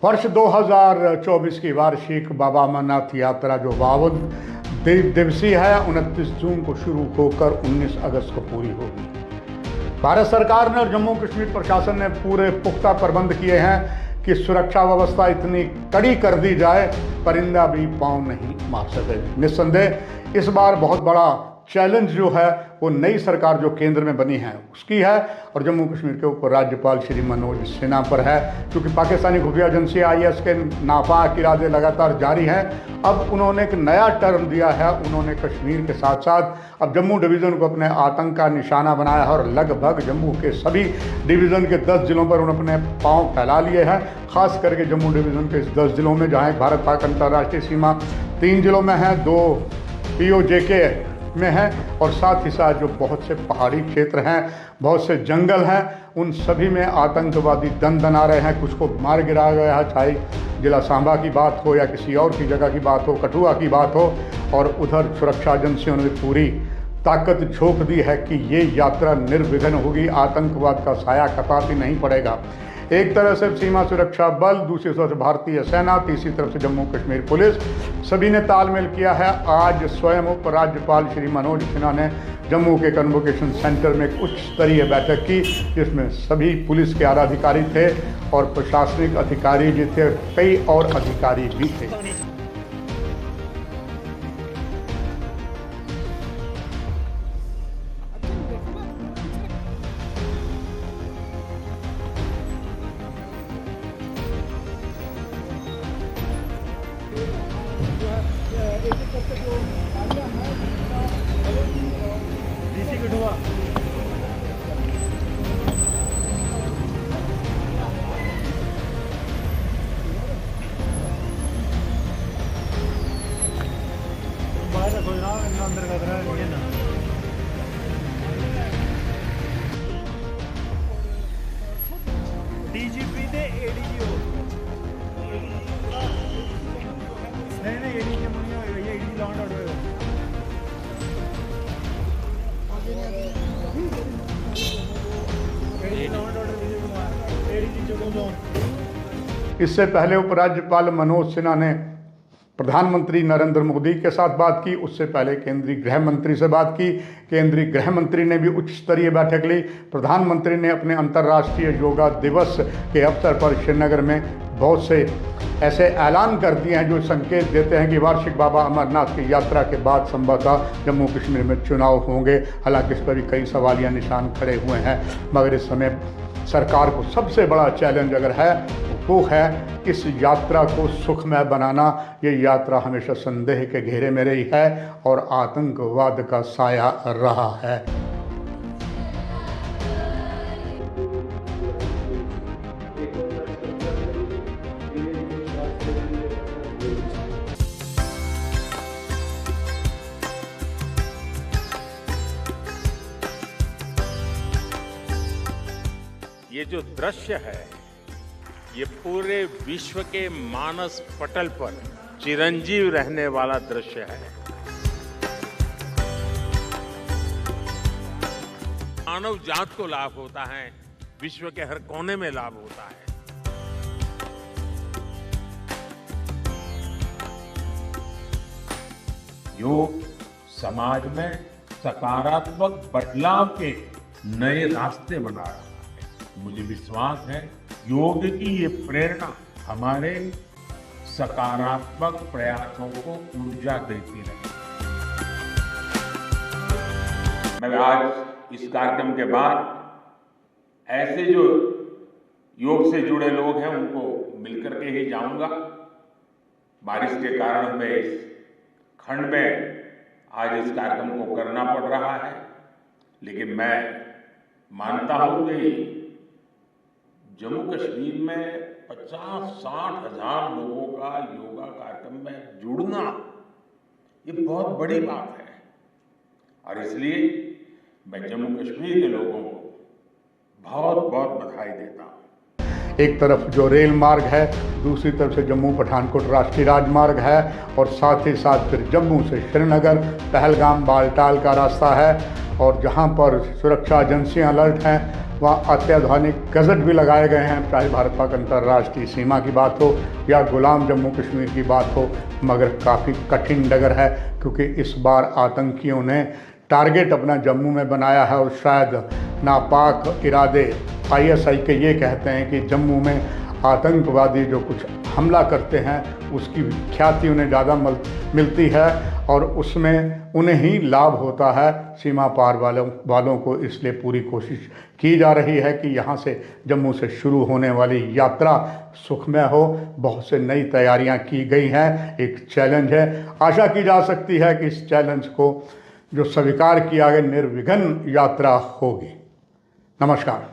वर्ष 2024 की वार्षिक बाबा अमरनाथ यात्रा जो 52 दिवसीय है 29 जून को शुरू होकर 19 अगस्त को पूरी होगी। भारत सरकार ने और जम्मू कश्मीर प्रशासन ने पूरे पुख्ता प्रबंध किए हैं कि सुरक्षा व्यवस्था इतनी कड़ी कर दी जाए परिंदा भी पांव नहीं मार सके। निस्संदेह इस बार बहुत बड़ा चैलेंज जो है वो नई सरकार जो केंद्र में बनी है उसकी है और जम्मू कश्मीर के ऊपर राज्यपाल श्री मनोज सिन्हा पर है, क्योंकि पाकिस्तानी खुफिया एजेंसी IS के नापाक इरादे लगातार जारी हैं। अब उन्होंने एक नया टर्म दिया है, उन्होंने कश्मीर के साथ साथ अब जम्मू डिवीज़न को अपने आतंक का निशाना बनाया है और लगभग जम्मू के सभी डिवीज़न के 10 जिलों पर उन्होंने पांव फैला लिए हैं। खास करके जम्मू डिवीज़न के इस 10 जिलों में जहाँ एक भारत पाक अंतर्राष्ट्रीय सीमा 3 जिलों में है, 2 POJK में है और साथ ही साथ जो बहुत से पहाड़ी क्षेत्र हैं, बहुत से जंगल हैं, उन सभी में आतंकवादी दना रहे हैं। कुछ को मार गिराया गया है, चाहे जिला सांबा की बात हो या किसी और की जगह की बात हो, कठुआ की बात हो। और उधर सुरक्षा एजेंसियों ने पूरी ताकत झोंक दी है कि ये यात्रा निर्विघ्न होगी, आतंकवाद का साया कतई नहीं पड़ेगा। एक तरफ से सीमा सुरक्षा बल, दूसरी तरफ से भारतीय सेना, तीसरी तरफ से जम्मू कश्मीर पुलिस, सभी ने तालमेल किया है। आज स्वयं उपराज्यपाल श्री मनोज सिन्हा ने जम्मू के कन्वोकेशन सेंटर में एक उच्च स्तरीय बैठक की, जिसमें सभी पुलिस के आला अधिकारी थे और प्रशासनिक अधिकारी भी थे, कई और अधिकारी भी थे। DGP ਦੇ ADGO नहीं ADG मुनिया होएगा, ये ADG लॉन्ड आउट होएगा। इससे पहले उपराज्यपाल मनोज सिन्हा ने प्रधानमंत्री नरेंद्र मोदी के साथ बात की, उससे पहले केंद्रीय गृह मंत्री से बात की। केंद्रीय गृह मंत्री ने भी उच्च स्तरीय बैठक ली। प्रधानमंत्री ने अपने अंतर्राष्ट्रीय योगा दिवस के अवसर पर श्रीनगर में बहुत से ऐसे ऐलान कर दिए हैं जो संकेत देते हैं कि वार्षिक बाबा अमरनाथ की यात्रा के बाद संभवतः जम्मू कश्मीर में चुनाव होंगे। हालांकि इस पर भी कई सवालिया निशान खड़े हुए हैं, मगर इस समय सरकार को सबसे बड़ा चैलेंज अगर है वो है इस यात्रा को सुखमय बनाना। ये यात्रा हमेशा संदेह के घेरे में रही है और आतंकवाद का साया रहा है। ये जो दृश्य है ये पूरे विश्व के मानस पटल पर चिरंजीव रहने वाला दृश्य है। मानव जात को लाभ होता है, विश्व के हर कोने में लाभ होता है। योग समाज में सकारात्मक बदलाव के नए रास्ते बना रहा है। मुझे विश्वास है योग की ये प्रेरणा हमारे सकारात्मक प्रयासों को ऊर्जा देती रहे। मैं आज इस कार्यक्रम के बाद ऐसे जो योग से जुड़े लोग हैं उनको मिलकर के ही जाऊंगा। बारिश के कारण हमें इस खंड में आज इस कार्यक्रम को करना पड़ रहा है, लेकिन मैं मानता हूं कि जम्मू कश्मीर में 50-60 हजार लोगों का योगा कार्यक्रम में जुड़ना ये बहुत बड़ी बात है और इसलिए मैं जम्मू कश्मीर के लोगों को बहुत बहुत बधाई देता हूँ। एक तरफ जो रेल मार्ग है, दूसरी तरफ से जम्मू पठानकोट राष्ट्रीय राजमार्ग है और साथ ही साथ फिर जम्मू से श्रीनगर, पहलगाम, बालटाल का रास्ता है और जहां पर सुरक्षा एजेंसियां अलर्ट हैं वहाँ अत्याधुनिक गजट भी लगाए गए हैं, चाहे भारत पाक अंतर्राष्ट्रीय सीमा की बात हो या गुलाम जम्मू कश्मीर की बात हो। मगर काफ़ी कठिन डगर है, क्योंकि इस बार आतंकियों ने टारगेट अपना जम्मू में बनाया है और शायद नापाक इरादे ISI के ये कहते हैं कि जम्मू में आतंकवादी जो कुछ हमला करते हैं उसकी ख्याति उन्हें ज़्यादा मिलती है और उसमें उन्हें ही लाभ होता है सीमा पार वालों को। इसलिए पूरी कोशिश की जा रही है कि यहाँ से जम्मू से शुरू होने वाली यात्रा सुखमय हो। बहुत से नई तैयारियाँ की गई हैं, एक चैलेंज है। आशा की जा सकती है कि इस चैलेंज को जो स्वीकार किया गया निर्विघ्न यात्रा होगी। नमस्कार।